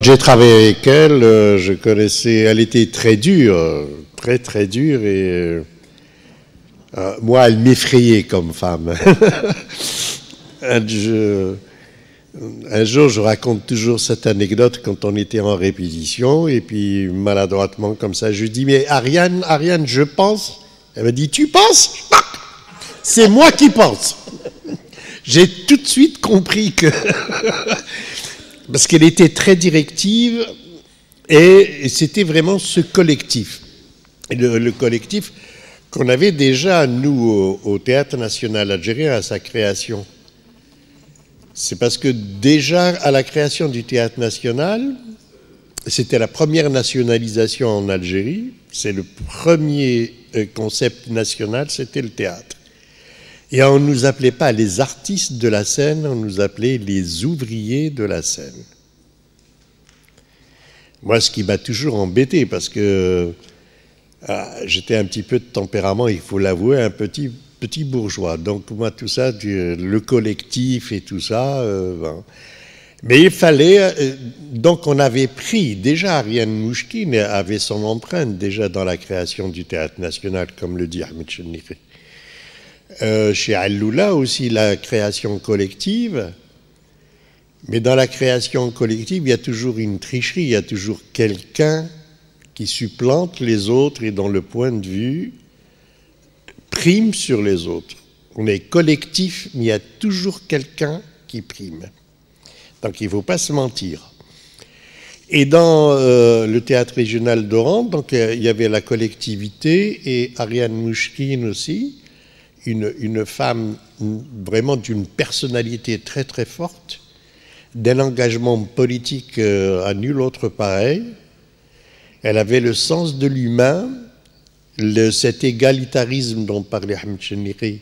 J'ai travaillé avec elle, je connaissais, elle était très dure, très très dure, et moi elle m'effrayait comme femme. un jour je raconte toujours cette anecdote quand on était en répétition, et puis maladroitement comme ça, je lui dis mais Ariane, je pense. Elle m'a dit tu penses? C'est moi qui pense. J'ai tout de suite compris que... Parce qu'elle était très directive et c'était vraiment ce collectif. Le collectif qu'on avait déjà, nous, au Théâtre National Algérien, à sa création. C'est parce que déjà, à la création du Théâtre National, c'était la première nationalisation en Algérie. C'est le premier concept national, c'était le théâtre. Et on ne nous appelait pas les artistes de la scène, on nous appelait les ouvriers de la scène. Moi, ce qui m'a toujours embêté, parce que j'étais un petit peu de tempérament, il faut l'avouer, un petit bourgeois. Donc pour moi, tout ça, le collectif et tout ça... ben. Mais il fallait... donc on avait pris, déjà Ariane Mouchkine avait son empreinte déjà dans la création du Théâtre National, comme le dit Ahmed Chennikhi. Chez Al-Loula aussi, la création collective. Mais dans la création collective, il y a toujours une tricherie, il y a toujours quelqu'un qui supplante les autres et dont le point de vue prime sur les autres. On est collectif, mais il y a toujours quelqu'un qui prime. Donc il ne faut pas se mentir. Et dans le théâtre régional d'Oran, donc il y avait la collectivité et Ariane Mouchkine aussi, une femme vraiment d'une personnalité très très forte, d'un engagement politique à nul autre pareil. Elle avait le sens de l'humain, cet égalitarisme dont parlait Ahmed Chennikhi,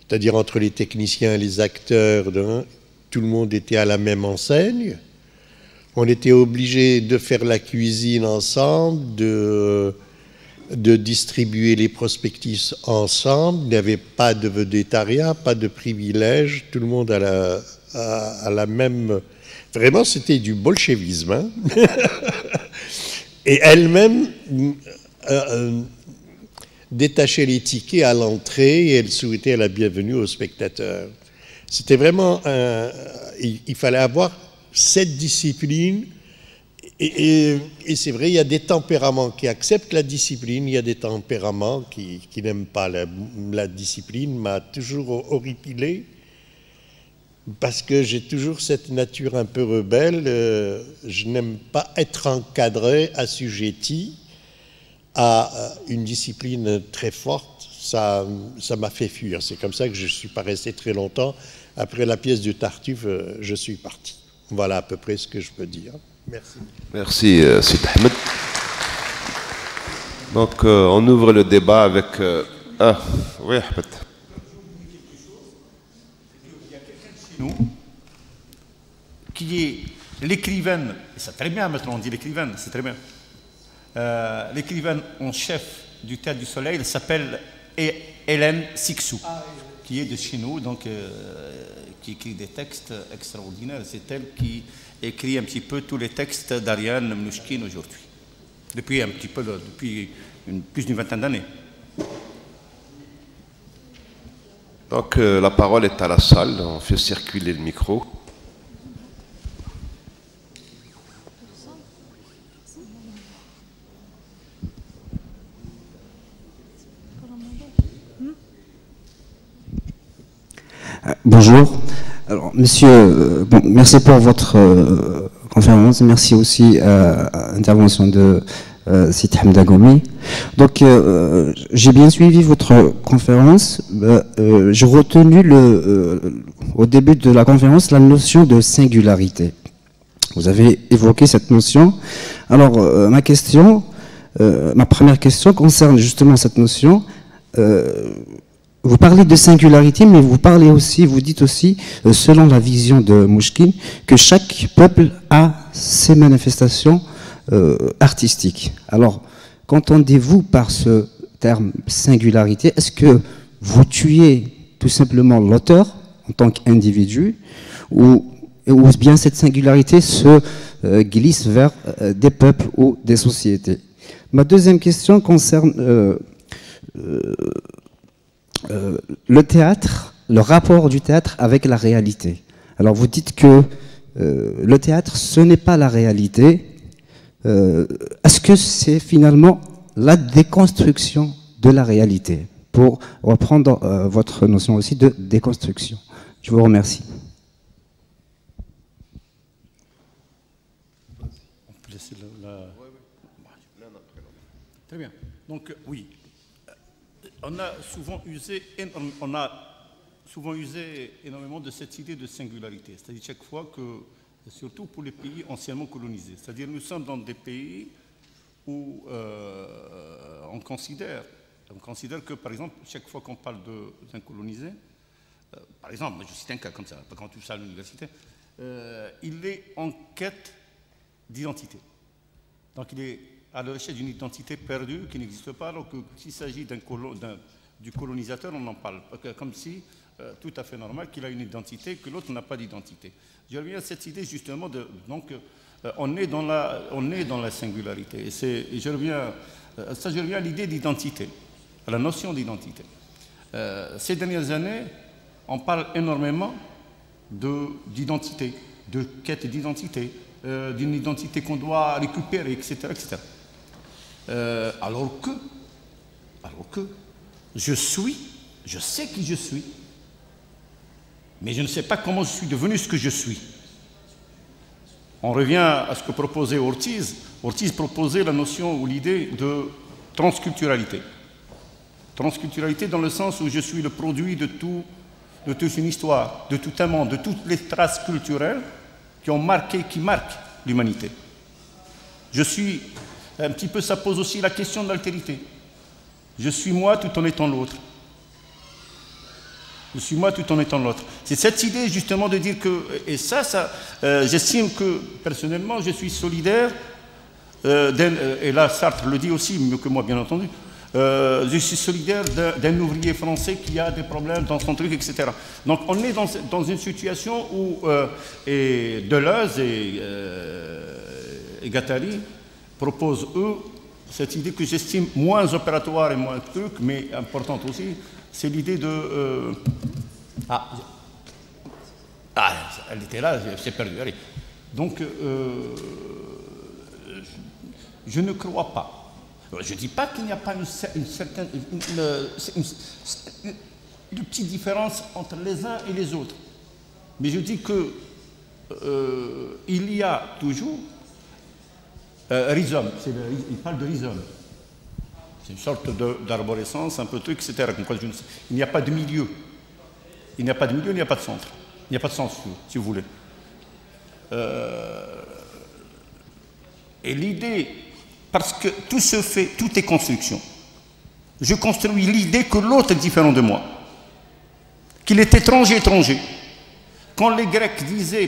c'est-à-dire entre les techniciens et les acteurs, tout le monde était à la même enseigne. On était obligé de faire la cuisine ensemble, de distribuer les prospectus ensemble. Il n'y avait pas de vedettariat, pas de privilèges, tout le monde à la même... Vraiment, c'était du bolchevisme. Hein. Et elle-même détachait les tickets à l'entrée et elle souhaitait la bienvenue aux spectateurs. C'était vraiment... il fallait avoir cette discipline. Et c'est vrai, il y a des tempéraments qui acceptent la discipline, il y a des tempéraments qui n'aiment pas la discipline. M'a toujours horripilé parce que j'ai toujours cette nature un peu rebelle. Je n'aime pas être encadré, assujetti à une discipline très forte. Ça m'a fait fuir. C'est comme ça que je ne suis pas resté très longtemps. Après la pièce de Tartuffe, je suis parti. Voilà à peu près ce que je peux dire. Merci. Merci, Sid Ahmed. Donc, on ouvre le débat avec... oui, Ahmed. Il y a quelqu'un de chez nous qui est l'écrivaine, et c'est très bien maintenant on dit l'écrivaine, c'est très bien. L'écrivaine en chef du Théâtre du Soleil, elle s'appelle Hélène Sixou, qui est de chez nous, donc qui écrit des textes extraordinaires. C'est elle qui écrit un petit peu tous les textes d'Ariane Mouchkine aujourd'hui, depuis plus d'une vingtaine d'années. Donc la parole est à la salle, on fait circuler le micro. Bonjour. Alors, monsieur, bon, merci pour votre conférence. Merci aussi à l'intervention de Sid Ahmed Agoumi. Donc, j'ai bien suivi votre conférence. J'ai retenu au début de la conférence la notion de singularité. Vous avez évoqué cette notion. Alors, ma première question concerne justement cette notion. Vous parlez de singularité, mais vous dites aussi, selon la vision de Mouchkine, que chaque peuple a ses manifestations artistiques. Alors, qu'entendez-vous par ce terme singularité? Est-ce que vous tuez tout simplement l'auteur en tant qu'individu, ou ou bien cette singularité se glisse vers des peuples ou des sociétés. Ma deuxième question concerne le théâtre, le rapport du théâtre avec la réalité. Alors vous dites que le théâtre, ce n'est pas la réalité. Est-ce que c'est finalement la déconstruction de la réalité, pour reprendre votre notion aussi de déconstruction? Je vous remercie. On peut laisser Très bien. Donc oui, on a souvent usé énormément de cette idée de singularité. C'est-à-dire chaque fois que, surtout pour les pays anciennement colonisés, c'est-à-dire nous sommes dans des pays où on considère que, par exemple, chaque fois qu'on parle d'un colonisé, par exemple, je cite un cas comme ça, quand on touche à l'université, il est en quête d'identité. Donc il est à la recherche d'une identité perdue qui n'existe pas, alors que s'il s'agit du colonisateur, on en parle, comme si, tout à fait normal, qu'il a une identité, que l'autre n'a pas d'identité. Je reviens à cette idée justement on est dans la singularité. Et je reviens à l'idée d'identité, à la notion d'identité. Ces dernières années, on parle énormément d'identité, de quête d'identité, d'une identité qu'on doit récupérer, etc. etc. Alors que je sais qui je suis, mais je ne sais pas comment je suis devenu ce que je suis. On revient à ce que proposait Ortiz. Ortiz proposait la notion ou l'idée de transculturalité. Transculturalité dans le sens où je suis le produit de toute une histoire, de tout un monde, de toutes les traces culturelles qui marquent l'humanité. Je suis, un petit peu, ça pose aussi la question de l'altérité. Je suis moi tout en étant l'autre. Je suis moi tout en étant l'autre. C'est cette idée justement de dire que, et ça j'estime que personnellement je suis solidaire, et là Sartre le dit aussi, mieux que moi bien entendu, je suis solidaire d'un ouvrier français qui a des problèmes dans son truc, etc. Donc on est dans une situation où et Deleuze et Guattari proposent, eux, cette idée que j'estime moins opératoire et moins truc, mais importante aussi, c'est l'idée de... elle était là, j'ai perdu. Allez. Donc, je ne crois pas. Je ne dis pas qu'il n'y a pas une petite différence entre les uns et les autres. Mais je dis que il y a toujours rhizome. Il parle de rhizome. C'est une sorte d'arborescence, un peu truc, etc. Il n'y a pas de milieu. Il n'y a pas de milieu, il n'y a pas de centre. Il n'y a pas de censure, si vous voulez. Et l'idée, parce que tout se fait, tout est construction. Je construis l'idée que l'autre est différent de moi, qu'il est étranger. Quand les Grecs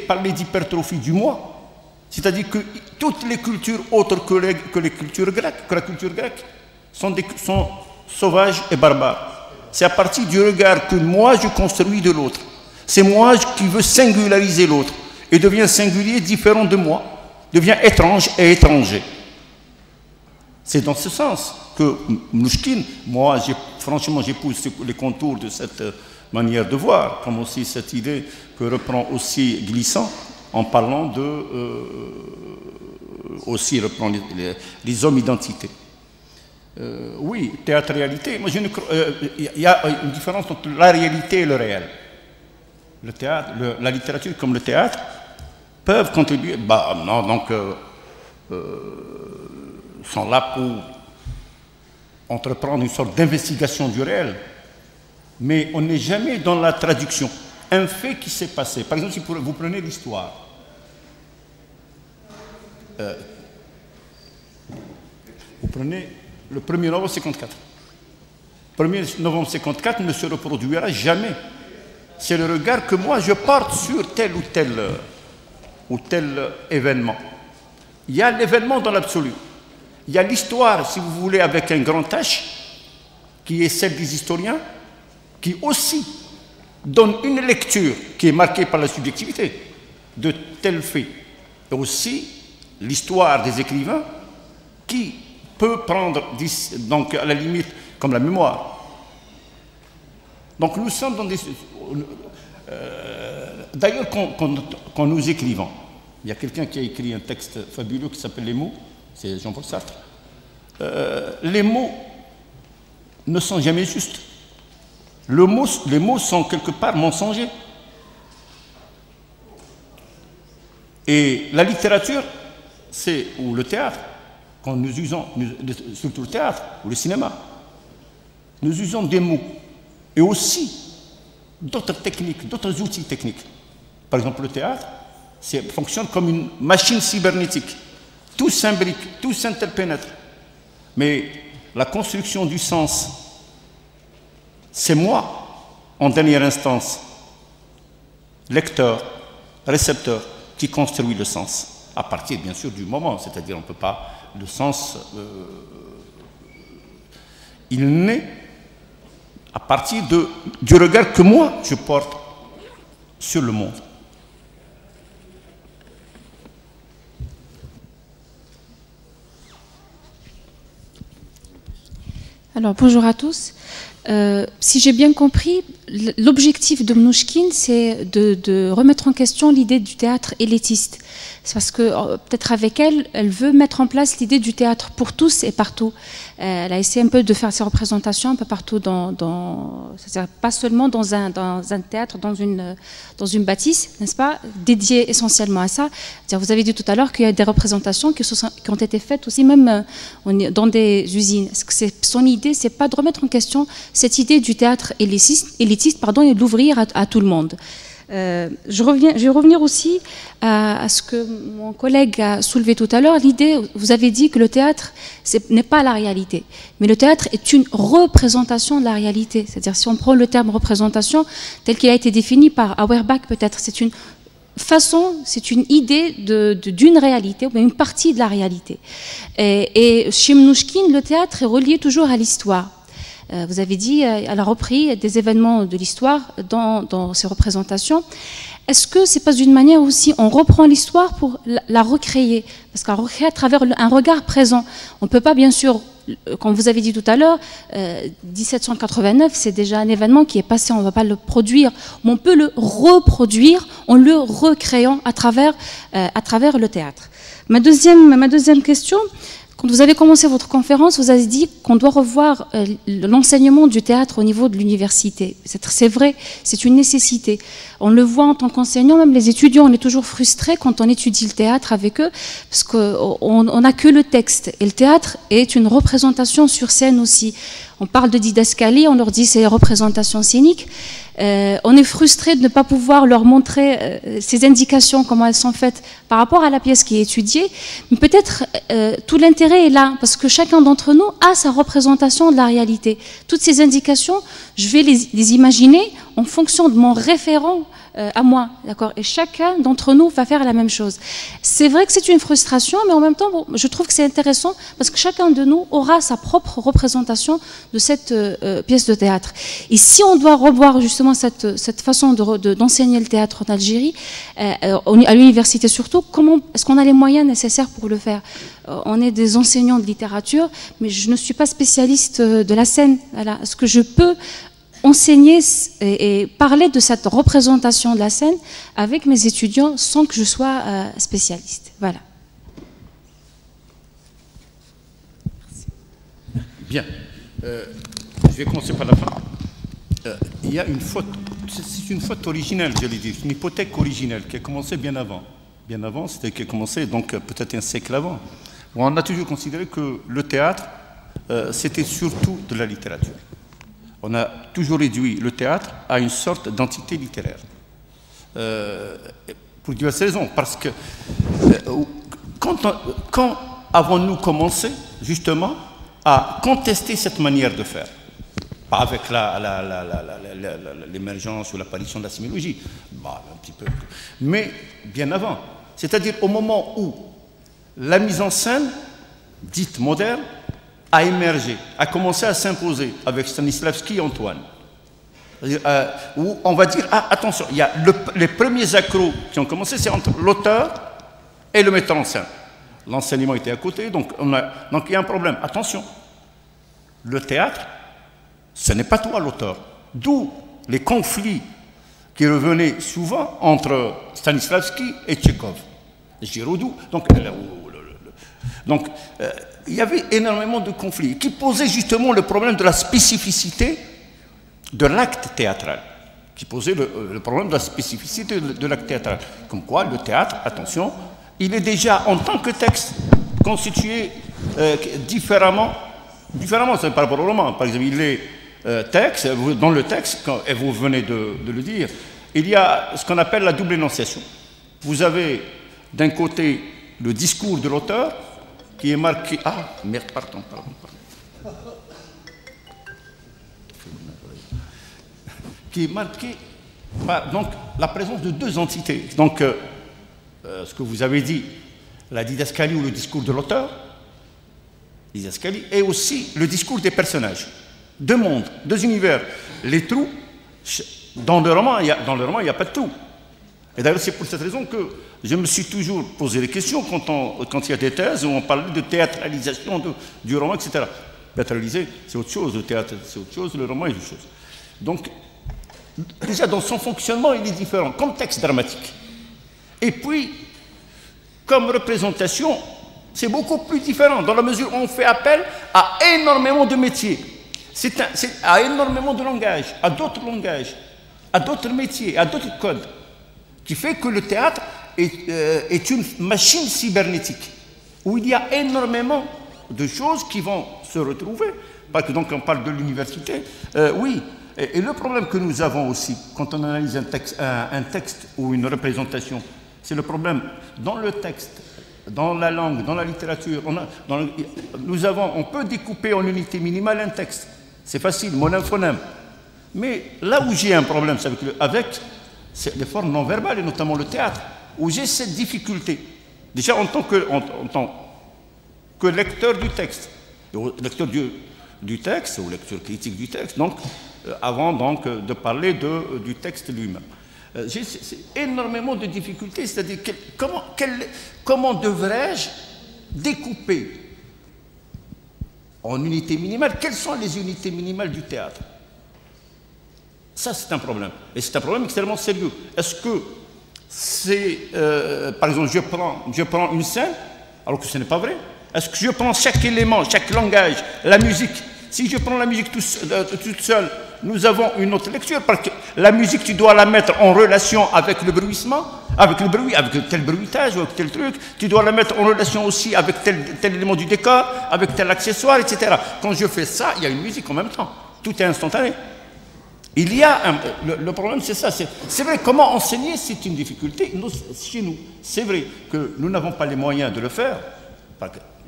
parlaient d'hypertrophie du moi, c'est-à-dire que toutes les cultures autres que la culture grecque, sont sauvages et barbares. C'est à partir du regard que moi je construis de l'autre. C'est moi qui veux singulariser l'autre et devient singulier, différent de moi, devient étrange et étranger. C'est dans ce sens que Mnouchkine, moi franchement j'épouse les contours de cette manière de voir, comme aussi cette idée que reprend aussi Glissant en parlant aussi reprend les hommes identités. Oui, théâtre-réalité. Moi, il y a une différence entre la réalité et le réel. Le théâtre, la littérature comme le théâtre peuvent contribuer. Sont là pour entreprendre une sorte d'investigation du réel. Mais on n'est jamais dans la traduction. Un fait qui s'est passé. Par exemple, si vous prenez l'histoire. Vous prenez le 1er novembre 1954. 1er novembre 1954 ne se reproduira jamais. C'est le regard que moi je porte sur tel ou tel événement. Il y a l'événement dans l'absolu. Il y a l'histoire, si vous voulez, avec un grand H, qui est celle des historiens, qui aussi donne une lecture qui est marquée par la subjectivité. de tels faits. Et aussi l'histoire des écrivains qui peut prendre, donc à la limite, comme la mémoire. Donc nous sommes dans des... D'ailleurs, quand nous écrivons, il y a quelqu'un qui a écrit un texte fabuleux qui s'appelle Les mots, c'est Jean-Paul Sartre. Les mots ne sont jamais justes. Les mots sont quelque part mensongers. Et la littérature, ou le théâtre, quand nous usons, surtout le théâtre ou le cinéma, nous usons des mots et aussi d'autres techniques, d'autres outils techniques. Par exemple, le théâtre fonctionne comme une machine cybernétique. Tout s'imbrique, tout s'interpénètre. Mais la construction du sens, c'est moi, en dernière instance, lecteur, récepteur, qui construit le sens, à partir bien sûr du moment, c'est-à-dire on ne peut pas, le sens, il naît à partir du regard que moi je porte sur le monde. Alors bonjour à tous. Si j'ai bien compris, l'objectif de Mnouchkine, c'est de remettre en question l'idée du théâtre élitiste. C'est parce que peut-être avec elle, elle veut mettre en place l'idée du théâtre pour tous et partout. Elle a essayé un peu de faire ses représentations un peu partout, c'est-à-dire pas seulement dans un théâtre, dans une bâtisse, n'est-ce pas, dédiée essentiellement à ça. C'est-à-dire, vous avez dit tout à l'heure qu'il y a des représentations qui ont été faites aussi même dans des usines. Son idée, c'est pas de remettre en question cette idée du théâtre élitiste et de l'ouvrir à tout le monde. Je vais revenir aussi à ce que mon collègue a soulevé tout à l'heure. L'idée, vous avez dit que le théâtre n'est pas la réalité, mais le théâtre est une représentation de la réalité. C'est-à-dire, si on prend le terme représentation tel qu'il a été défini par Auerbach, peut-être, c'est une façon, c'est une idée d'une réalité, ou bien une partie de la réalité. Et chez Mnouchkine, le théâtre est relié toujours à l'histoire. Vous avez dit, elle a repris des événements de l'histoire dans ses représentations. Est-ce que c'est pas une manière aussi, on reprend l'histoire pour la recréer? Parce qu'elle recrée à travers un regard présent. On ne peut pas, bien sûr, comme vous avez dit tout à l'heure, 1789, c'est déjà un événement qui est passé, on ne va pas le produire, mais on peut le reproduire en le recréant à travers le théâtre. Ma deuxième question, quand vous avez commencé votre conférence, vous avez dit qu'on doit revoir l'enseignement du théâtre au niveau de l'université. C'est vrai, c'est une nécessité. On le voit en tant qu'enseignant, même les étudiants, on est toujours frustrés quand on étudie le théâtre avec eux, parce qu'on n'a que le texte. Et le théâtre est une représentation sur scène aussi. On parle de didascalie, on leur dit c'est représentation scénique. On est frustré de ne pas pouvoir leur montrer ces indications, comment elles sont faites par rapport à la pièce qui est étudiée. Mais peut-être tout l'intérêt est là, parce que chacun d'entre nous a sa représentation de la réalité. Toutes ces indications, je vais les imaginer en fonction de mon référent à moi, d'accord. Et chacun d'entre nous va faire la même chose. C'est vrai que c'est une frustration, mais en même temps, bon, je trouve que c'est intéressant parce que chacun de nous aura sa propre représentation de cette pièce de théâtre. Et si on doit revoir justement cette façon d'enseigner le théâtre en Algérie, à l'université surtout, comment est-ce qu'on a les moyens nécessaires pour le faire? On est des enseignants de littérature, mais je ne suis pas spécialiste de la scène. Voilà. Est-ce que je peux enseigner et parler de cette représentation de la scène avec mes étudiants sans que je sois spécialiste? Voilà. Bien. Je vais commencer par la fin. Il y a une faute, c'est une faute originelle, je l'ai dit, une hypothèque originelle qui a commencé bien avant. Bien avant, c'était qui a commencé donc peut-être un siècle avant. On a toujours considéré que le théâtre, c'était surtout de la littérature. On a toujours réduit le théâtre à une sorte d'entité littéraire. Pour diverses raisons. Parce que quand avons-nous commencé justement à contester cette manière de faire? Pas avec l'émergence ou l'apparition de la sémiologie, bah, un petit peu, mais bien avant. C'est-à-dire au moment où la mise en scène, dite moderne, a émergé, a commencé à s'imposer avec Stanislavski et Antoine. Où on va dire, ah, attention, il y a les premiers accros qui ont commencé, c'est entre l'auteur et le metteur en scène. L'enseignement était à côté, donc il y a un problème. Attention, le théâtre, ce n'est pas toi l'auteur. D'où les conflits qui revenaient souvent entre Stanislavski et Tchekhov, Giraudoux. Donc, il y avait énormément de conflits qui posaient justement le problème de la spécificité de l'acte théâtral, qui posait le problème de la spécificité de l'acte théâtral. Comme quoi, le théâtre, attention, il est déjà en tant que texte constitué différemment, c'est par rapport au roman. Par exemple, il est texte, dans le texte, et vous venez de le dire, il y a ce qu'on appelle la double énonciation. Vous avez d'un côté le discours de l'auteur qui est marqué... Ah, merde, pardon. Qui est marqué par donc, la présence de deux entités. Donc, ce que vous avez dit, la didascalie ou le discours de l'auteur, didascalie, et aussi le discours des personnages. Deux mondes, deux univers. Les trous, dans le roman, il n'y a pas de trous. Et d'ailleurs, c'est pour cette raison que je me suis toujours posé des questions quand il y a des thèses où on parlait de théâtralisation du roman, etc. Théâtraliser, c'est autre chose, le théâtre, c'est autre chose, le roman est autre chose. Donc, déjà, dans son fonctionnement, il est différent, comme texte dramatique. Et puis, comme représentation, c'est beaucoup plus différent, dans la mesure où on fait appel à énormément de métiers, à énormément de langages, à d'autres métiers, à d'autres codes, qui fait que le théâtre est une machine cybernétique, où il y a énormément de choses qui vont se retrouver, parce que donc on parle de l'université, oui. Et le problème que nous avons aussi, quand on analyse un texte ou une représentation, c'est le problème dans le texte, dans la langue, dans la littérature. On peut découper en unité minimale un texte. C'est facile, monème, phonème. Mais là où j'ai un problème, c'est avec les formes non verbales, et notamment le théâtre, où j'ai cette difficulté. Déjà en tant que lecteur du texte, lecteur du texte, ou lecture critique du texte, donc, avant donc de parler du texte lui-même. J'ai énormément de difficultés, c'est-à-dire comment devrais-je découper en unités minimales, quelles sont les unités minimales du théâtre? Ça, c'est un problème. Et c'est un problème extrêmement sérieux. Est-ce que c'est... par exemple, je prends une scène, alors que ce n'est pas vrai. Est-ce que je prends chaque élément, chaque langage, la musique? Si je prends la musique toute seule, nous avons une autre lecture, parce que la musique, tu dois la mettre en relation avec le bruissement, avec le bruit, avec tel bruitage ou avec tel truc. Tu dois la mettre en relation aussi avec tel élément du décor, avec tel accessoire, etc. Quand je fais ça, il y a une musique en même temps. Tout est instantané. Il y a le problème, c'est ça. C'est vrai, comment enseigner, c'est une difficulté chez nous. C'est vrai que nous n'avons pas les moyens de le faire.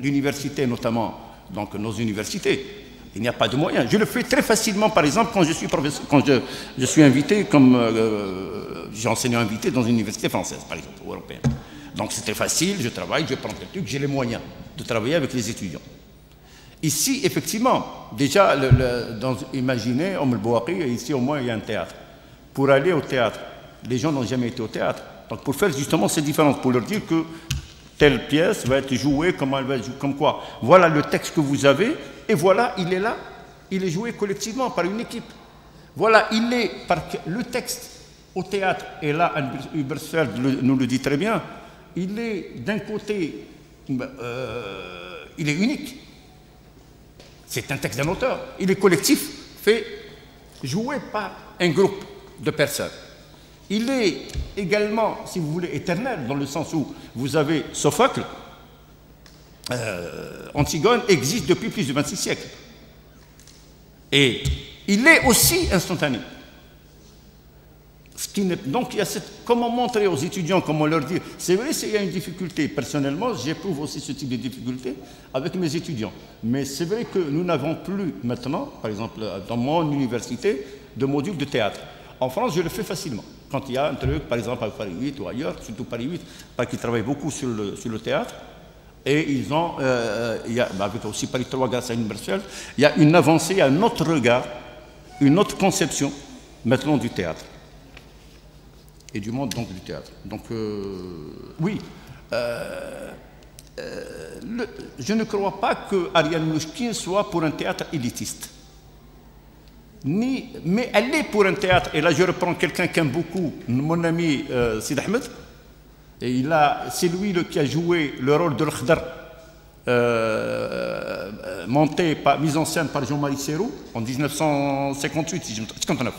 L'université, notamment, donc nos universités, il n'y a pas de moyens. Je le fais très facilement, par exemple, quand je suis professeur, quand je suis invité, comme j'ai enseignant invité dans une université française, par exemple, ou européenne. Donc c'est très facile, je travaille, je prends tel truc, j'ai les moyens de travailler avec les étudiants. Ici, effectivement, déjà, imaginez, ici au moins il y a un théâtre. Pour aller au théâtre, les gens n'ont jamais été au théâtre. Donc pour faire justement cette différence, pour leur dire que telle pièce va être jouée, comment elle va être jouée, comme quoi. Voilà le texte que vous avez, et voilà, il est là, il est joué collectivement par une équipe. Voilà, le texte au théâtre, et là, Hubersfeld nous le dit très bien, il est d'un côté, il est unique. C'est un texte d'un auteur. Il est collectif, fait joué par un groupe de personnes. Il est également, si vous voulez, éternel, dans le sens où vous avez Sophocle, Antigone existe depuis plus de 26 siècles. Et il est aussi instantané. Donc, il y a comment montrer aux étudiants, comment leur dire, c'est vrai, il y a une difficulté. Personnellement, j'éprouve aussi ce type de difficulté avec mes étudiants. Mais c'est vrai que nous n'avons plus maintenant, par exemple, dans mon université, de module de théâtre. En France, je le fais facilement. Quand il y a un truc, par exemple, à Paris 8 ou ailleurs, surtout Paris 8, parce qu'ils travaillent beaucoup sur le théâtre, et ils ont, avec aussi Paris 3 grâce à Hubersfeld, il y a une avancée, un autre regard, une autre conception maintenant du théâtre. Et du monde donc du théâtre. Donc oui, je ne crois pas que Ariane Mnouchkine soit pour un théâtre élitiste. Mais elle est pour un théâtre, et là je reprends quelqu'un qu'aime beaucoup, mon ami Sid Ahmed, et c'est lui qui a joué le rôle de l'Khdar, mise en scène par Jean-Marie Serroux en 1958, 59.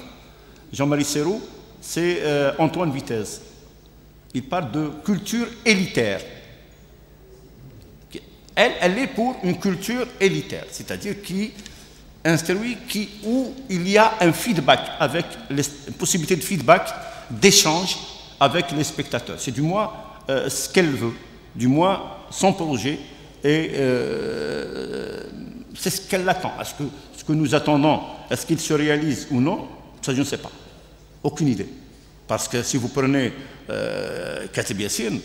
Jean-Marie Serroux, c'est Antoine Vitesse. Il parle de culture élitaire. Elle est pour une culture élitaire, c'est-à-dire qui instruit, où il y a un feedback, avec une possibilité de feedback, d'échange avec les spectateurs. C'est du moins ce qu'elle veut, du moins son projet, et c'est ce qu'elle attend. Est-ce que ce que nous attendons, est-ce qu'il se réalise ou non? Ça, je ne sais pas. Aucune idée. Parce que si vous prenez Kateb Yassine,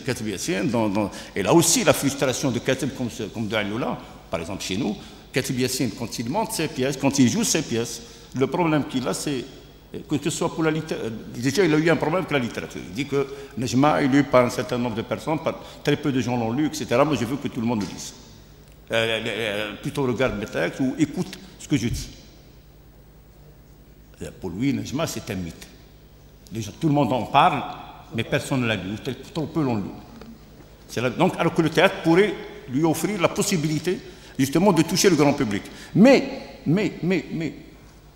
et là aussi la frustration de Kateb comme de Alioula, par exemple chez nous, Kateb Yassine, quand il monte ses pièces, quand il joue ses pièces, le problème qu'il a, c'est que ce soit pour la littérature. Déjà, il a eu un problème avec la littérature. Il dit que Nejma est lu par un certain nombre de personnes, très peu de gens l'ont lu, etc. Moi, je veux que tout le monde le lise. Plutôt regarde mes textes ou écoute ce que je dis. Pour lui, Nejma, c'est un mythe. Tout le monde en parle, mais personne ne l'a lu. Trop peu l'ont lu. Donc, alors que le théâtre pourrait lui offrir la possibilité justement de toucher le grand public. Mais,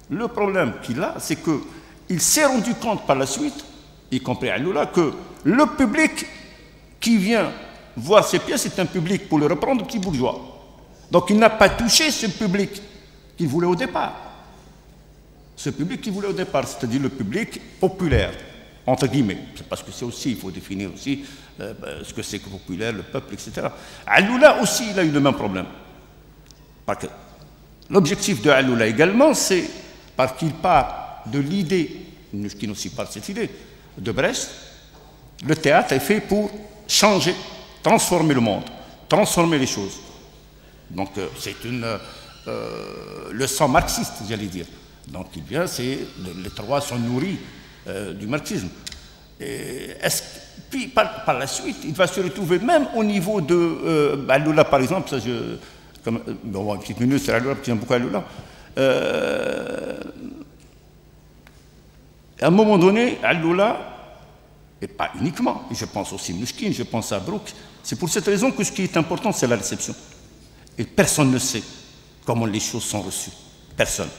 le problème qu'il a, c'est qu'il s'est rendu compte par la suite, y compris à Alioula, que le public qui vient voir ses pièces est un public, pour le reprendre, petit bourgeois. Donc il n'a pas touché ce public qu'il voulait au départ. Ce public qu'il voulait au départ, c'est-à-dire le public populaire, entre guillemets. Parce que c'est aussi, il faut définir aussi ce que c'est que populaire, le peuple, etc. Alioula aussi, il a eu le même problème. Parce que l'objectif de Alioula également, c'est parce qu'il part de l'idée, qui aussi part de cette idée, de Brest, le théâtre est fait pour changer, transformer le monde, transformer les choses. Donc c'est une leçon marxiste, j'allais dire. Donc il vient, les trois sont nourris du marxisme. Puis par la suite, il va se retrouver même au niveau de Alioula, par exemple, ça bon, une petite minute sur Alioula, parce que j'aime beaucoup Alioula. À un moment donné, Alioula, et pas uniquement, et je pense aussi à Mnouchkine, je pense à Brook, c'est pour cette raison que ce qui est important, c'est la réception. Et personne ne sait comment les choses sont reçues. Personne.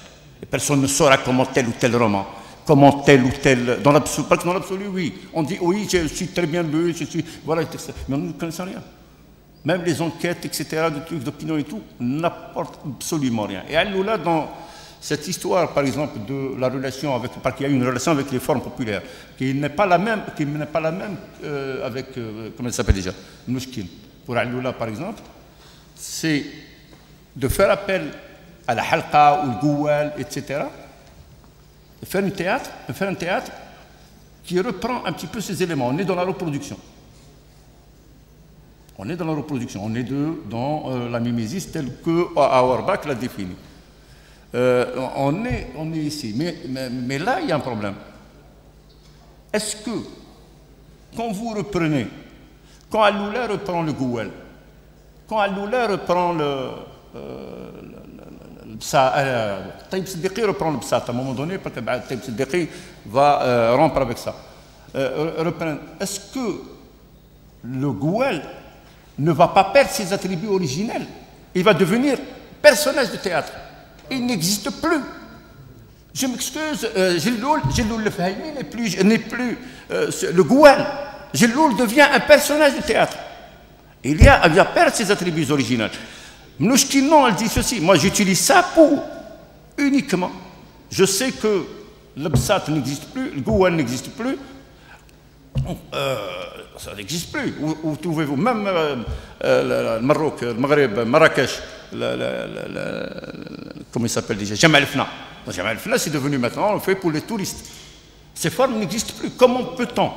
Et personne ne saura comment tel ou tel roman, comment tel ou tel... Dans l'absolu, oui. On dit, oui, je suis très bien lu, je suis... Voilà, etc. Mais nous ne connaissons rien. Même les enquêtes, etc., de trucs d'opinion et tout, n'apportent absolument rien. Et Alioula, dans cette histoire, par exemple, de la relation avec... Parce qu'il y a une relation avec les formes populaires, qui n'est pas la même, avec... comment elle s'appelle déjà? Mnouchkine. Pour Alioula, par exemple, c'est de faire appel à la halqa ou le goual, etc., et faire un théâtre qui reprend un petit peu ces éléments. On est dans la reproduction. On est dans la reproduction, on est dans la mimésis telle que Auerbach l'a définie. On est ici. Mais là, il y a un problème. Est-ce que, quand vous reprenez, quand Alioula reprend le goual, quand Alioula reprend le Taïb Siddiqui reprend le Bsat à un moment donné, parce que Taïb Siddiqui va rompre avec ça. Est-ce que le goual ne va pas perdre ses attributs originels? Il va devenir personnage de théâtre. Il n'existe plus. Je m'excuse, Jelloul le Fahimi n'est plus le goual. Jelloul devient un personnage de théâtre. Il va perdre ses attributs originels. Mnouchkine, non, elle dit ceci. Moi, j'utilise ça uniquement. Je sais que le Bsat n'existe plus, le goual n'existe plus. Ça n'existe plus. Où trouvez-vous? Même le Maroc, le Maghreb, Marrakech, comment il s'appelle déjà? Jamal el-Fna. Jamal el-Fna, c'est devenu maintenant, on fait pour les touristes. Ces formes n'existent plus. Comment peut-on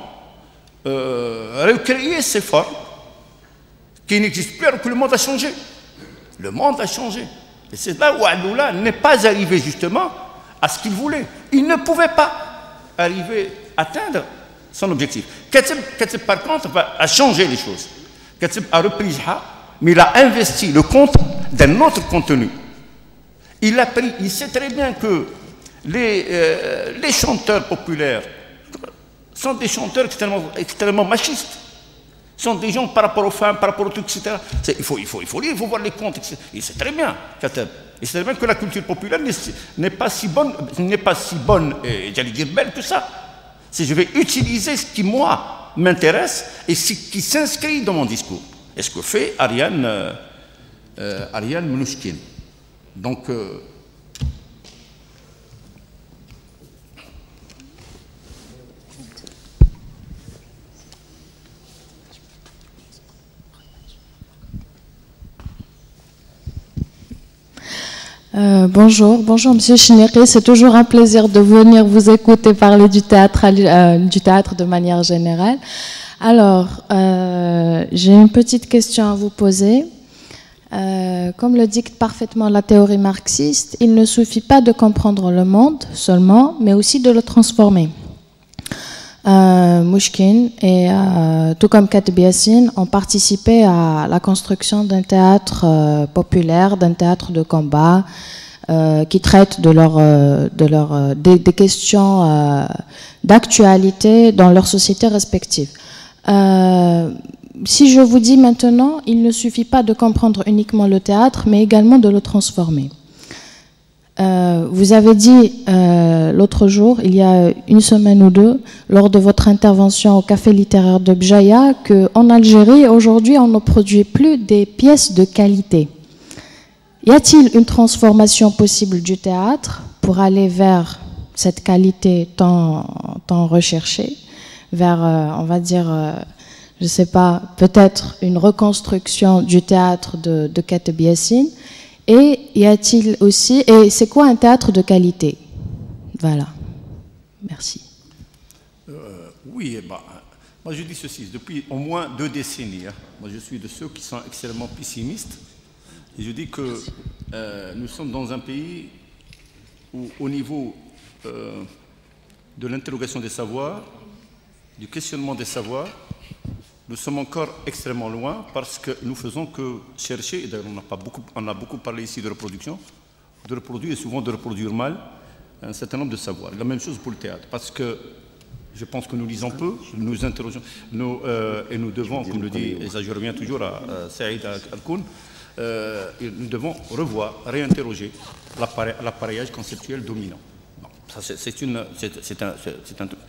recréer ces formes qui n'existent plus alors que le monde a changé? Le monde a changé. Et c'est là où Alioula n'est pas arrivé justement à ce qu'il voulait. Il ne pouvait pas. arriver à atteindre son objectif. Kateb, par contre, a changé les choses. Kateb a repris ça, mais il a investi le compte d'un autre contenu. Il sait très bien que les chanteurs populaires sont des chanteurs extrêmement machistes. Sont des gens par rapport aux femmes, par rapport aux trucs, etc. Il faut lire, il faut voir les comptes, etc. Il sait très bien, Kateb. Il sait très bien que la culture populaire n'est pas si bonne, j'allais dire belle que ça. Si je vais utiliser ce qui, moi, m'intéresse et ce qui s'inscrit dans mon discours. Et ce que fait Ariane Mnouchkine. Donc, bonjour Monsieur Chineri, c'est toujours un plaisir de venir vous écouter parler du théâtre de manière générale. Alors, j'ai une petite question à vous poser. Comme le dicte parfaitement la théorie marxiste, il ne suffit pas de comprendre le monde seulement, mais aussi de le transformer. Mnouchkine et tout comme Kateb Yassine ont participé à la construction d'un théâtre populaire, d'un théâtre de combat qui traite des questions d'actualité dans leurs sociétés respectives. Si je vous dis maintenant, il ne suffit pas de comprendre uniquement le théâtre, mais également de le transformer. Vous avez dit l'autre jour, il y a une semaine ou deux, lors de votre intervention au Café littéraire de Bjaya, qu'en Algérie, aujourd'hui, on ne produit plus des pièces de qualité. Y a-t-il une transformation possible du théâtre pour aller vers cette qualité tant recherchée, vers, on va dire, je ne sais pas, peut-être une reconstruction du théâtre de Kateb Yassine? Et y a-t-il aussi... Et c'est quoi un théâtre de qualité? Voilà. Merci. Oui, moi je dis ceci. Depuis au moins 2 décennies, moi je suis de ceux qui sont extrêmement pessimistes. Et je dis que nous sommes dans un pays où, au niveau de l'interrogation des savoirs, du questionnement des savoirs, nous sommes encore extrêmement loin parce que nous faisons que chercher, et d'ailleurs on a beaucoup parlé ici de reproduction, de reproduire et souvent de reproduire mal un certain nombre de savoirs. La même chose pour le théâtre, parce que je pense que nous lisons peu, nous interrogeons, et nous devons, comme le dit, et ça je reviens toujours à Saïd Al-Koun, nous devons revoir, réinterroger l'appareillage conceptuel dominant. Bon, ça c'est un truc.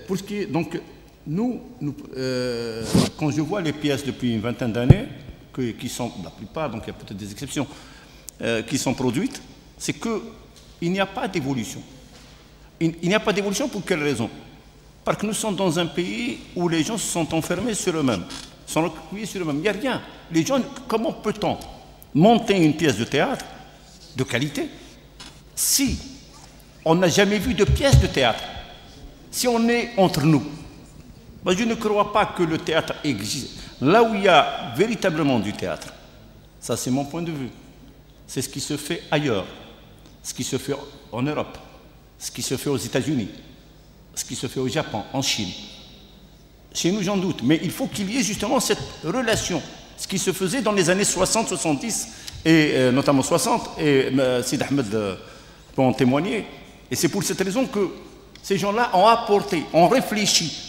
Pour ce qui est, donc, quand je vois les pièces depuis une vingtaine d'années, qui sont, la plupart, donc il y a peut-être des exceptions, qui sont produites, c'est qu'il n'y a pas d'évolution. Il n'y a pas d'évolution pour quelle raison? Parce que nous sommes dans un pays où les gens se sont enfermés sur eux-mêmes, sont reclus sur eux-mêmes. Il n'y a rien. Les gens, comment peut-on monter une pièce de théâtre de qualité si on n'a jamais vu de pièce de théâtre? Si on est entre nous? Moi, je ne crois pas que le théâtre existe. Là où il y a véritablement du théâtre, ça c'est mon point de vue, c'est ce qui se fait ailleurs, ce qui se fait en Europe, ce qui se fait aux États-Unis, ce qui se fait au Japon, en Chine. Chez nous, j'en doute, mais il faut qu'il y ait justement cette relation, ce qui se faisait dans les années 60, 70, et notamment 60, et Sid Ahmed peut en témoigner. Et c'est pour cette raison que ces gens-là ont apporté, ont réfléchi,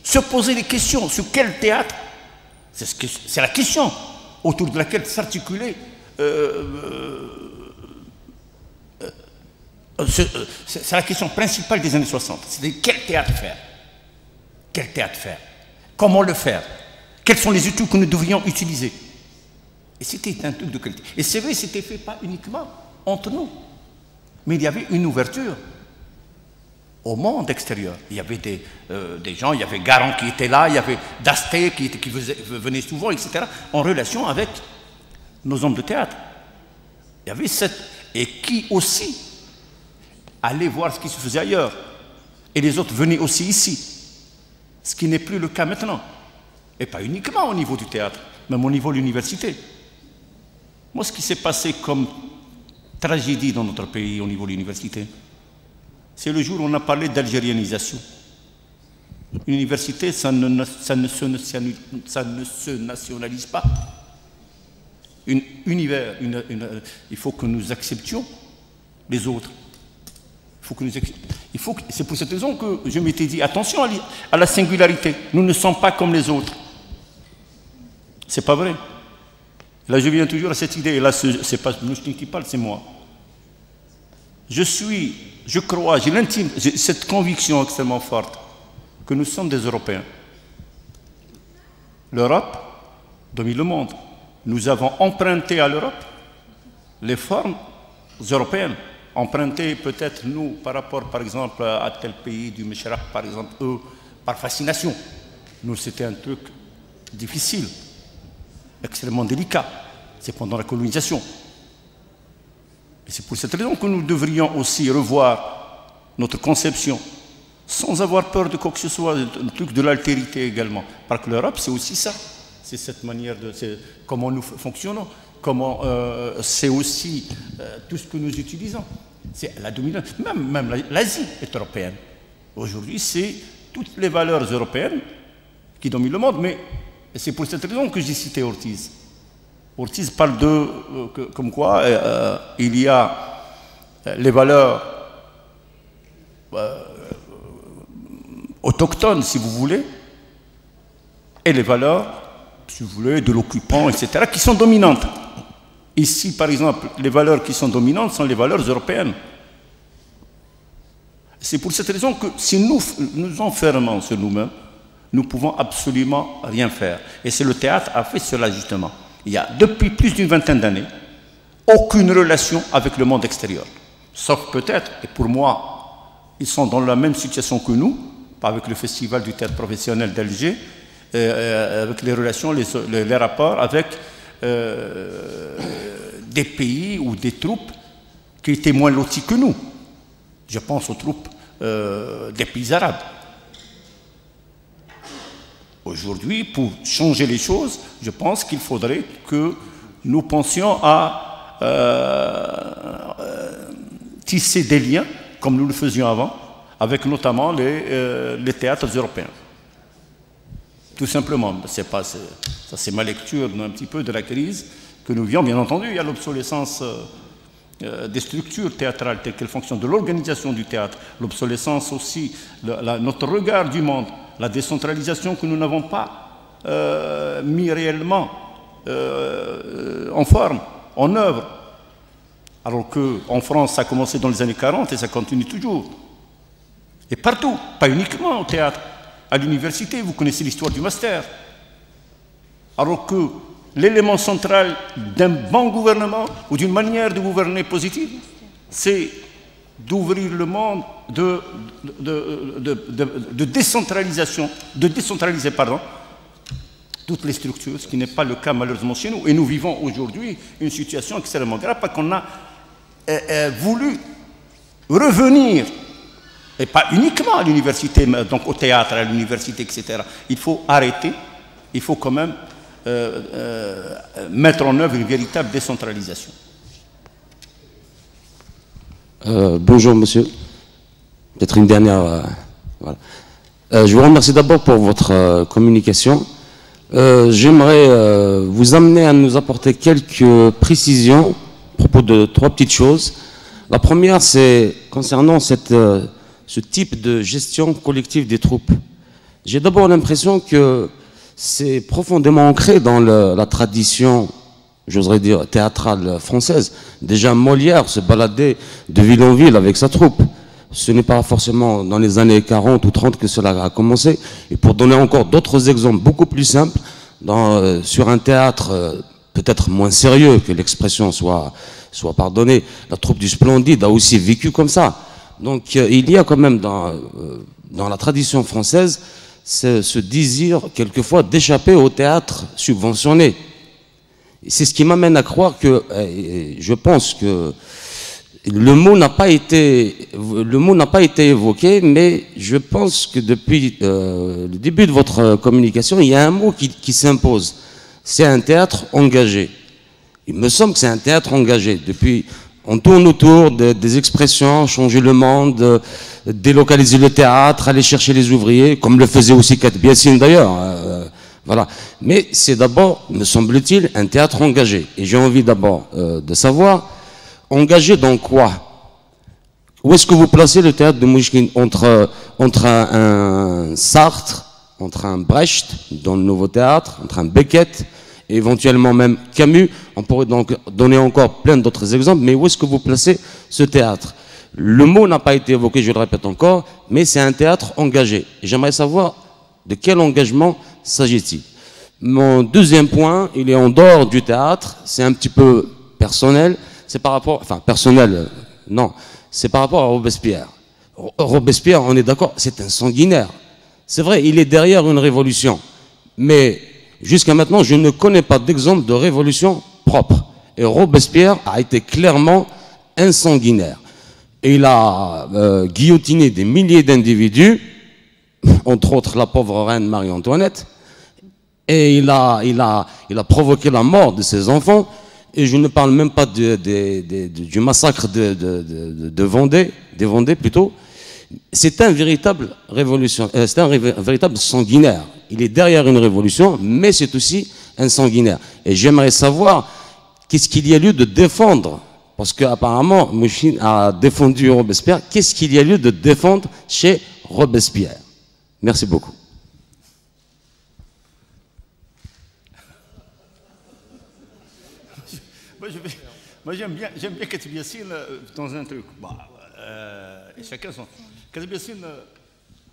se poser des questions sur quel théâtre, c'est la question autour de laquelle s'articuler c'est la question principale des années 60. C'est quel théâtre faire? Quel théâtre faire? Comment le faire? Quels sont les outils que nous devrions utiliser? Et c'était un truc de qualité. Et c'est vrai, c'était fait pas uniquement entre nous, mais il y avait une ouverture au monde extérieur. Il y avait des gens, il y avait Garan qui était là, il y avait Dasté qui venait souvent, etc., en relation avec nos hommes de théâtre. Il y avait et qui aussi allaient voir ce qui se faisait ailleurs. Et les autres venaient aussi ici. Ce qui n'est plus le cas maintenant. Et pas uniquement au niveau du théâtre, même au niveau de l'université. Moi, ce qui s'est passé comme tragédie dans notre pays au niveau de l'université, c'est le jour où on a parlé d'algérianisation. L'université, ça ne se nationalise pas. Il faut que nous acceptions les autres. C'est pour cette raison que je m'étais dit, attention à la singularité. Nous ne sommes pas comme les autres. C'est pas vrai. Là, je viens toujours à cette idée. Et là, c'est pas Mnouchkine qui parle, c'est moi. Je crois, j'ai cette conviction extrêmement forte que nous sommes des Européens. L'Europe domine le monde. Nous avons emprunté à l'Europe les formes européennes. Emprunté peut-être nous par rapport par exemple à tel pays du Mishraq, par exemple, eux, par fascination. Nous, c'était un truc difficile, extrêmement délicat. C'est pendant la colonisation. Et c'est pour cette raison que nous devrions aussi revoir notre conception, sans avoir peur de quoi que ce soit, le truc de l'altérité également. Parce que l'Europe, c'est aussi ça. C'est cette manière de... comment nous fonctionnons, comment c'est aussi tout ce que nous utilisons. C'est la dominante. Même l'Asie est européenne. Aujourd'hui, c'est toutes les valeurs européennes qui dominent le monde. Mais c'est pour cette raison que j'ai cité Ortiz. Ortiz parle comme quoi il y a les valeurs autochtones, si vous voulez, et les valeurs, si vous voulez, de l'occupant, etc., qui sont dominantes. Ici, par exemple, les valeurs qui sont dominantes sont les valeurs européennes. C'est pour cette raison que si nous nous enfermons sur nous-mêmes, nous ne pouvons absolument rien faire. Et c'est le théâtre a fait cela justement. Il y a depuis plus d'une vingtaine d'années aucune relation avec le monde extérieur. Sauf peut-être, et pour moi, ils sont dans la même situation que nous, avec le Festival du théâtre professionnel d'Alger, avec les relations, les rapports avec des pays ou des troupes qui étaient moins lotis que nous. Je pense aux troupes des pays arabes. Aujourd'hui, pour changer les choses, je pense qu'il faudrait que nous pensions à tisser des liens, comme nous le faisions avant, avec notamment les théâtres européens. Tout simplement. Ça, c'est ma lecture un petit peu de la crise que nous vivons. Bien entendu, il y a l'obsolescence des structures théâtrales telles qu'elles fonctionnent, de l'organisation du théâtre, l'obsolescence aussi, notre regard du monde, la décentralisation que nous n'avons pas mis réellement en forme, en œuvre. Alors qu'en France, ça a commencé dans les années 40 et ça continue toujours. Et partout, pas uniquement au théâtre. À l'université, vous connaissez l'histoire du master. Alors que l'élément central d'un bon gouvernement ou d'une manière de gouverner positive, c'est d'ouvrir le monde, de décentraliser toutes les structures, ce qui n'est pas le cas malheureusement chez nous. Et nous vivons aujourd'hui une situation extrêmement grave parce qu'on a voulu revenir, et pas uniquement à l'université, mais donc au théâtre, à l'université, etc. Il faut arrêter, il faut quand même mettre en œuvre une véritable décentralisation. Bonjour monsieur, peut-être une dernière... voilà. Je vous remercie d'abord pour votre communication. J'aimerais vous amener à nous apporter quelques précisions à propos de 3 petites choses. La première, c'est concernant ce type de gestion collective des troupes. J'ai d'abord l'impression que c'est profondément ancré dans la tradition, j'oserais dire, théâtrale française. Déjà, Molière se baladait de ville en ville avec sa troupe. Ce n'est pas forcément dans les années 40 ou 30 que cela a commencé. Et pour donner encore d'autres exemples beaucoup plus simples, sur un théâtre peut-être moins sérieux, que l'expression soit pardonnée, la troupe du Splendide a aussi vécu comme ça. Donc il y a quand même dans la tradition française ce désir quelquefois d'échapper au théâtre subventionné. C'est ce qui m'amène à croire que, je pense que le mot n'a pas été évoqué, mais je pense que depuis le début de votre communication, il y a un mot qui s'impose. C'est un théâtre engagé. Il me semble que c'est un théâtre engagé. Depuis On tourne autour des expressions, changer le monde, délocaliser le théâtre, aller chercher les ouvriers, comme le faisait aussi Katb Yassine d'ailleurs. Voilà. Mais c'est d'abord, me semble-t-il, un théâtre engagé. Et j'ai envie d'abord de savoir, engagé dans quoi? Où est-ce que vous placez le théâtre de Mnouchkine entre un Sartre, entre un Brecht dans le nouveau théâtre, entre un Beckett, et éventuellement même Camus? On pourrait donc donner encore plein d'autres exemples, mais où est-ce que vous placez ce théâtre? Le mot n'a pas été évoqué, je le répète encore, mais c'est un théâtre engagé. J'aimerais savoir de quel engagement s'agit-il. Mon deuxième point, il est en dehors du théâtre, c'est un petit peu personnel, c'est par rapport, enfin personnel, non, c'est par rapport à Robespierre. Robespierre, on est d'accord, c'est un sanguinaire. C'est vrai, il est derrière une révolution, mais jusqu'à maintenant, je ne connais pas d'exemple de révolution propre. Et Robespierre a été clairement un sanguinaire. Et il a guillotiné des milliers d'individus, entre autres la pauvre reine Marie-Antoinette, et il a provoqué la mort de ses enfants. Et je ne parle même pas du massacre de Vendée, des Vendées plutôt. C'est un véritable c'est un véritable sanguinaire. Il est derrière une révolution, mais c'est aussi un sanguinaire. Et j'aimerais savoir qu'est-ce qu'il y a lieu de défendre, parce qu'apparemment Mnouchkine a défendu Robespierre. Qu'est-ce qu'il y a lieu de défendre chez Robespierre? Merci beaucoup. Moi j'aime bien Katb Yassine dans un truc. Bah, et chacun son. Katb Yassine,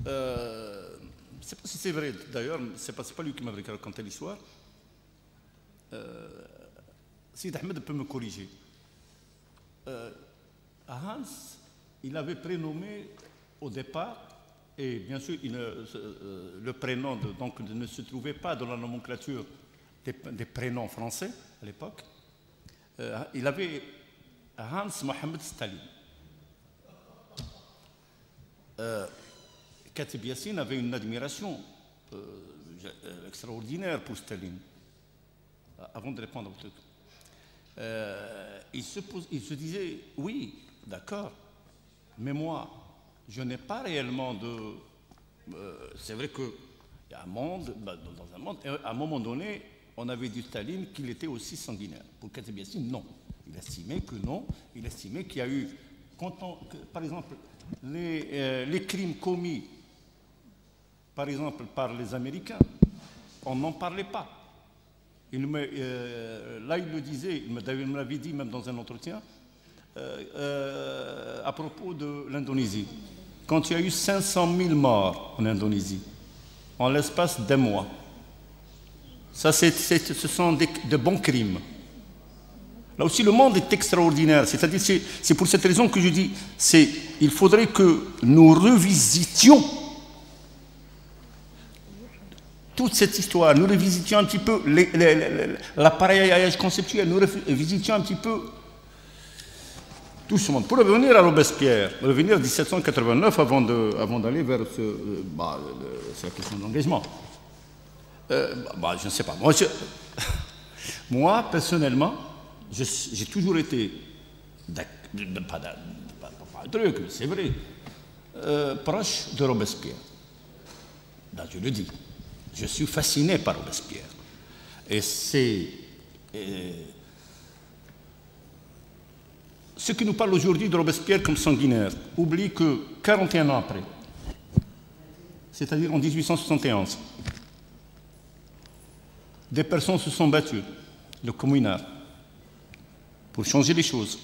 je ne sais pas si c'est vrai d'ailleurs, c'est pas lui qui m'avait raconté l'histoire. Sid Ahmed peut me corriger. Hans, il avait prénommé au départ, et bien sûr le prénom donc, ne se trouvait pas dans la nomenclature des prénoms français à l'époque. Il avait Hans Mohamed Staline. Katb Yassine avait une admiration extraordinaire pour Staline. Avant de répondre au truc. Il se disait, oui, d'accord, mais moi, je n'ai pas réellement de... c'est vrai qu'il y a un monde, dans un monde, à un moment donné, on avait dit Staline qu'il était aussi sanguinaire. Pour Katb Yassine, non. Il estimait que non. Il estimait qu'il y a eu, par exemple, les crimes commis, par exemple, par les Américains, on n'en parlait pas. Là, il le disait, il me l'avait dit même dans un entretien, à propos de l'Indonésie. Quand il y a eu 500 000 morts en Indonésie, en l'espace d'un mois, ça, ce sont de bons crimes. Là aussi, le monde est extraordinaire. C'est-à-dire, c'est pour cette raison que je dis, il faudrait que nous revisitions toute cette histoire, nous revisitions un petit peu l'appareillage conceptuel, nous revisitions un petit peu tout ce monde. Pour revenir à Robespierre, revenir à 1789 avant d'aller vers la question de l'engagement. Je ne sais pas. Moi personnellement, j'ai toujours été, pas un truc, c'est vrai, proche de Robespierre. Là, je le dis. Je suis fasciné par Robespierre. Et c'est... ceux qui nous parlent aujourd'hui de Robespierre comme sanguinaire oublient que 41 ans après, c'est-à-dire en 1871, des personnes se sont battues, le communard, pour changer les choses,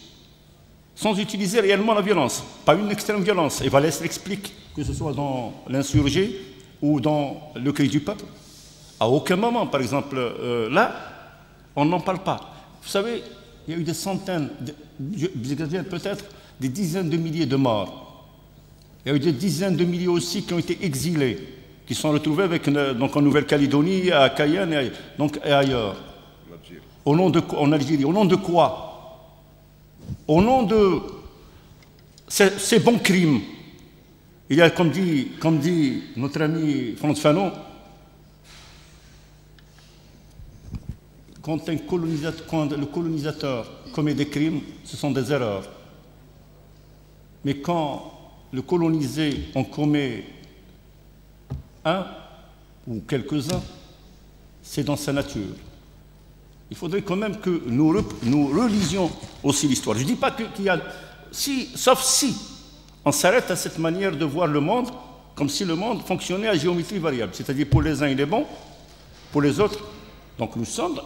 sans utiliser réellement la violence, pas une extrême violence. Et Vallès l'explique, que ce soit dans l'insurgé ou dans le cri du peuple. À aucun moment, par exemple, là, on n'en parle pas. Vous savez, il y a eu des centaines, peut-être des dizaines de milliers de morts. Il y a eu des dizaines de milliers aussi qui ont été exilés, qui sont retrouvés donc en Nouvelle-Calédonie, à Cayenne et ailleurs. En Algérie. Au nom de quoi? Au nom de ces bons crimes. Il y a, comme dit notre ami Frantz Fanon, quand le colonisateur commet des crimes, ce sont des erreurs. Mais quand le colonisé en commet un ou quelques-uns, c'est dans sa nature. Il faudrait quand même que nous relisions aussi l'histoire. Je ne dis pas qu'il y a... sauf si on s'arrête à cette manière de voir le monde, comme si le monde fonctionnait à géométrie variable. C'est-à-dire pour les uns, il est bon, pour les autres. Donc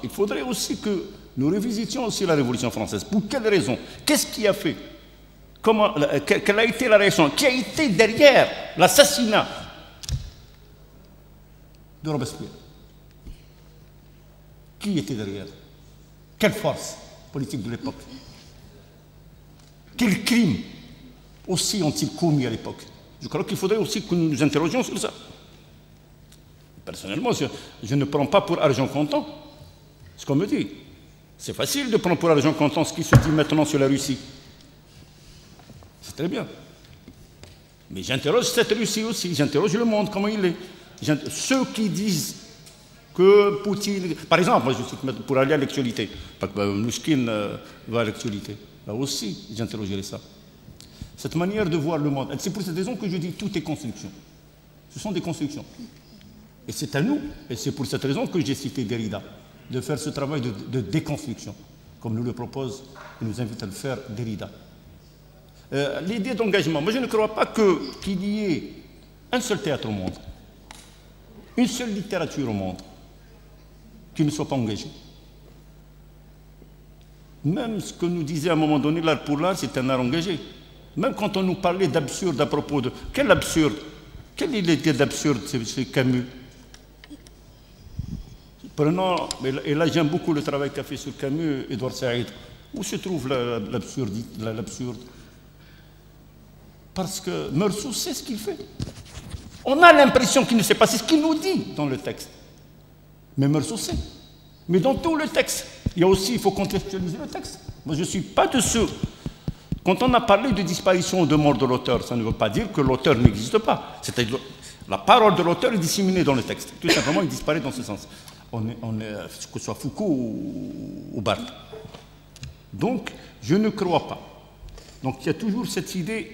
il faudrait aussi que nous revisitions aussi la Révolution française. Pour quelle raison? Qu'est-ce qui a fait? Quelle a été la réaction? Qui a été derrière l'assassinat de Robespierre? Qui était derrière? Quelle force politique de l'époque? Quels crimes aussi ont-ils commis à l'époque? Je crois qu'il faudrait aussi que nous nous interrogions sur ça. Personnellement, je ne prends pas pour argent comptant ce qu'on me dit. C'est facile de prendre pour argent comptant ce qui se dit maintenant sur la Russie. C'est très bien. Mais j'interroge cette Russie aussi, j'interroge le monde, comment il est. Ceux qui disent que Poutine... Par exemple, moi je suis pour aller à l'actualité, parce que Mnouchkine va à l'actualité. Là aussi, j'interrogerai ça. Cette manière de voir le monde. C'est pour cette raison que je dis tout est construction. Ce sont des constructions. Et c'est à nous, et c'est pour cette raison que j'ai cité Derrida, de faire ce travail de déconstruction, comme nous le propose et nous invite à le faire Derrida. L'idée d'engagement, moi je ne crois pas qu'il y ait un seul théâtre au monde, une seule littérature au monde, qui ne soit pas engagée. Même ce que nous disait à un moment donné l'art pour l'art, c'est un art engagé. Même quand on nous parlait d'absurde à propos de... Quel absurde? Quelle idée d'absurde c'est Camus? Prenons, et là j'aime beaucoup le travail qu'a fait sur Camus Edouard Saïd. Où se trouve l'absurde? Parce que Meursault sait ce qu'il fait. On a l'impression qu'il ne sait pas, c'est ce qu'il nous dit dans le texte. Mais Meursault sait. Mais dans tout le texte, il faut contextualiser le texte. Moi je ne suis pas de ceux... Quand on a parlé de disparition ou de mort de l'auteur, ça ne veut pas dire que l'auteur n'existe pas. C'est-à-dire la parole de l'auteur est disséminée dans le texte. Tout simplement, il disparaît dans ce sens. Que ce soit Foucault ou Barthes. Donc, je ne crois pas. Donc, il y a toujours cette idée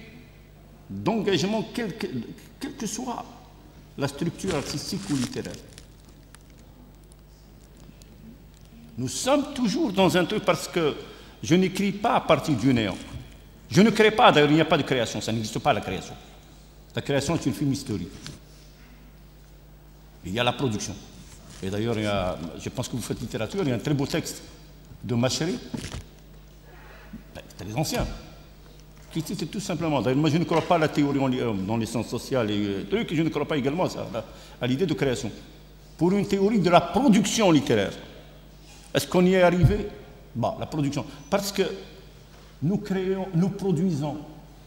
d'engagement, quelle que soit la structure artistique ou littéraire. Nous sommes toujours dans un truc parce que je n'écris pas à partir du néant. Je ne crée pas, d'ailleurs, il n'y a pas de création, ça n'existe pas la création. La création est une film historique. Il y a la production. Et d'ailleurs, je pense que vous faites littérature, il y a un très beau texte de Macheri, très ancien, qui dit tout simplement, d'ailleurs, moi je ne crois pas à la théorie dans les sciences sociales et trucs, et je ne crois pas également à l'idée de création. Pour une théorie de la production littéraire, est-ce qu'on y est arrivé? Bon, la production. Parce que nous produisons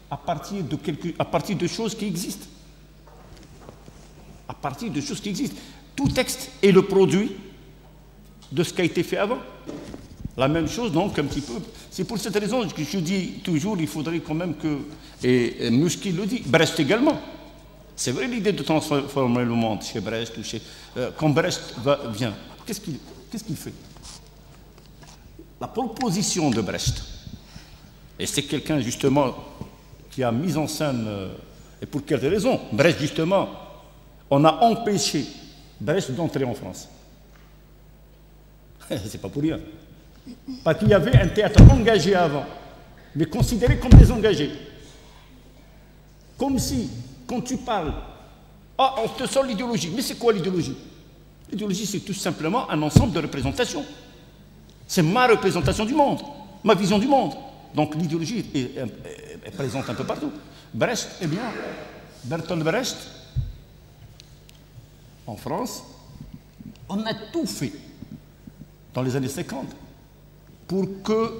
à partir de choses qui existent. À partir de choses qui existent. Tout texte est le produit de ce qui a été fait avant. La même chose, donc, un petit peu. C'est pour cette raison que je dis toujours, il faudrait quand même que, et Mnouchkine le dit, Brecht également. C'est vrai l'idée de transformer le monde chez Brecht ou chez... quand Brecht vient, qu'est-ce qu'il fait? La proposition de Brecht, et c'est quelqu'un justement qui a mis en scène, et pour quelle raison? Brecht justement, on a empêché Brecht d'entrer en France. C'est pas pour rien. Parce qu'il y avait un théâtre engagé avant, mais considéré comme désengagé. Comme si, quand tu parles, on te sort l'idéologie. Mais c'est quoi l'idéologie? L'idéologie, c'est tout simplement un ensemble de représentations. C'est ma représentation du monde, ma vision du monde. Donc l'idéologie est présente un peu partout. Brecht, eh bien, Bertolt Brecht, en France, on a tout fait dans les années 50 pour que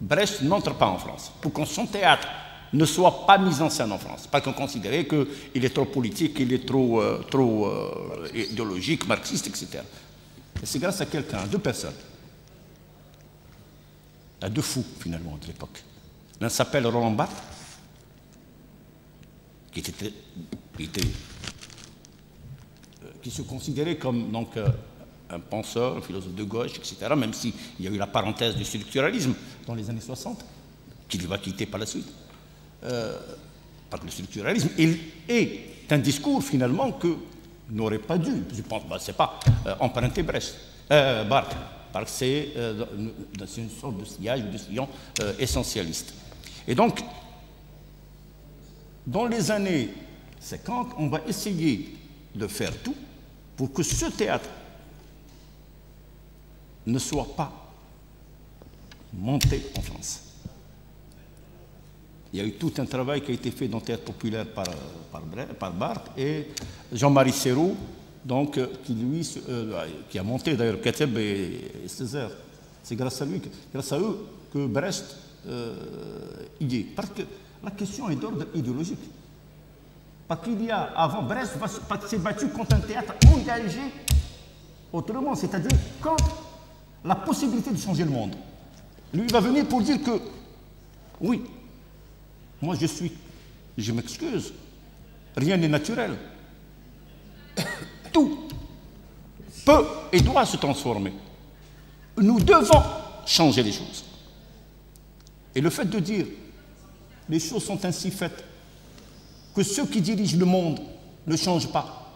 Brecht n'entre pas en France, pour que son théâtre ne soit pas mis en scène en France, parce qu'on considérait qu'il est trop politique, qu'il est trop idéologique, marxiste, etc. Et c'est grâce à quelqu'un, à deux personnes, à deux fous finalement de l'époque. L'un s'appelle Roland Barthes, qui se considérait comme donc, un penseur, un philosophe de gauche, etc., même s'il y a eu la parenthèse du structuralisme dans les années 60, qu'il va quitter par la suite. Parce que le structuralisme est un discours, finalement, que n'aurait pas dû, je pense, c'est pas emprunter Barthes, parce que c'est une sorte de sillage ou de sillon essentialiste. Et donc, dans les années 50, on va essayer de faire tout pour que ce théâtre ne soit pas monté en France. Il y a eu tout un travail qui a été fait dans le théâtre populaire par Barthes et Jean-Marie Serroux, donc, qui a monté d'ailleurs Kateb et Césaire. C'est grâce à eux que Brest y est. Parce que la question est d'ordre idéologique. Parce qu'il y a, avant Brest, s'est battu contre un théâtre engagé autrement, c'est-à-dire contre la possibilité de changer le monde. Lui, il va venir pour dire que, oui, moi je m'excuse, rien n'est naturel. Tout peut et doit se transformer. Nous devons changer les choses. Et le fait de dire les choses sont ainsi faites que ceux qui dirigent le monde ne changent pas,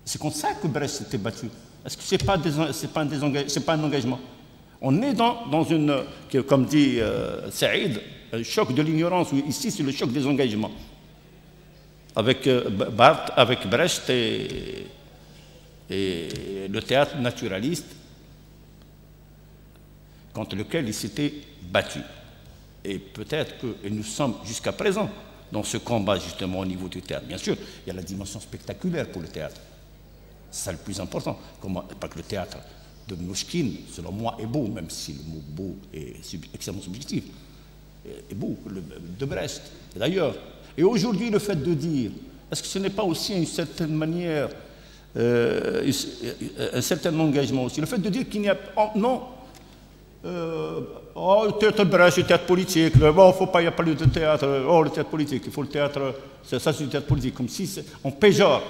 c'est comme ça que Brest s'était battu. Est-ce que ce n'est pas un engagement? On est dans une, comme dit Saïd, un choc de l'ignorance. Ici, c'est le choc des engagements. Avec Barthes, avec Brecht et le théâtre naturaliste contre lequel il s'était battu. Et peut-être que nous sommes jusqu'à présent dans ce combat justement au niveau du théâtre. Bien sûr, il y a la dimension spectaculaire pour le théâtre. C'est ça le plus important. Parce que le théâtre de Mnouchkine, selon moi, est beau, même si le mot beau est extrêmement subjectif. Est beau, de Brest, d'ailleurs. Et aujourd'hui, le fait de dire, est-ce que ce n'est pas aussi une certaine manière, un certain engagement aussi, le fait de dire qu'il n'y a non, le théâtre Brest, le théâtre politique, bon, faut pas, il n'y a pas de théâtre, le théâtre politique, il faut le théâtre, ça c'est le théâtre politique, comme si on péjore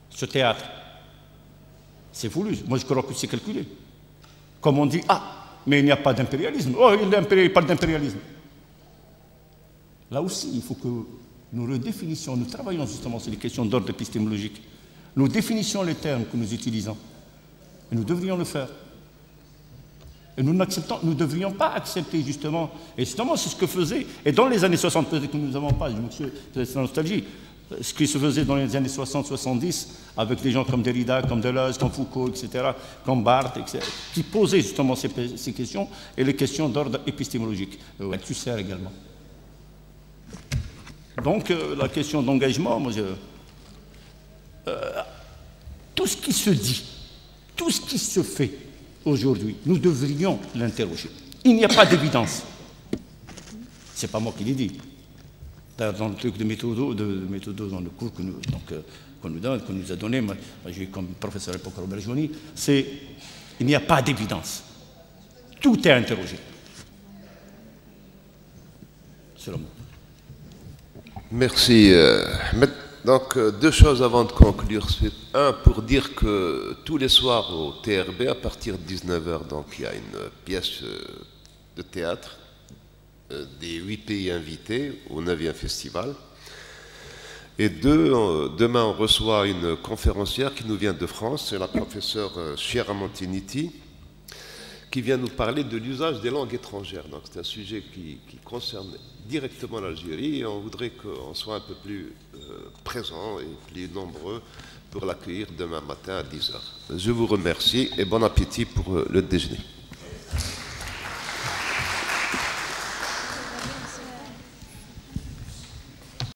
ce théâtre. C'est voulu, moi je crois que c'est calculé. Comme on dit, mais il n'y a pas d'impérialisme, il parle d'impérialisme. Là aussi, il faut que nous redéfinissions, nous travaillons justement sur les questions d'ordre épistémologique. Nous définissions les termes que nous utilisons. Et nous devrions le faire. Et nous ne devrions pas accepter justement, et justement c'est ce que faisait, et dans les années 60, peut-être que nous n'avons pas, c'est la nostalgie, ce qui se faisait dans les années 60-70, avec des gens comme Derrida, comme Deleuze, comme Foucault, etc., comme Barthes, etc., qui posaient justement ces questions, et les questions d'ordre épistémologique. Althusser également. Donc, la question d'engagement, moi, tout ce qui se dit, tout ce qui se fait aujourd'hui, nous devrions l'interroger. Il n'y a pas d'évidence. Ce n'est pas moi qui l'ai dit. Dans le truc de méthodo, dans le cours qu'on nous a donné, moi j'ai eu comme professeur à l'époque Robert Jouni, c'est il n'y a pas d'évidence. Tout est interrogé. Selon moi. Merci. Donc, deux choses avant de conclure. Un, pour dire que tous les soirs au TRB, à partir de 19h, donc, il y a une pièce de théâtre des 8 pays invités au 9e festival. Et deux, demain, on reçoit une conférencière qui nous vient de France, c'est la professeure Chiara Montiniti, qui vient nous parler de l'usage des langues étrangères. Donc, c'est un sujet qui concerne directement l'Algérie et on voudrait qu'on soit un peu plus présents et plus nombreux pour l'accueillir demain matin à 10h. Je vous remercie et bon appétit pour le déjeuner.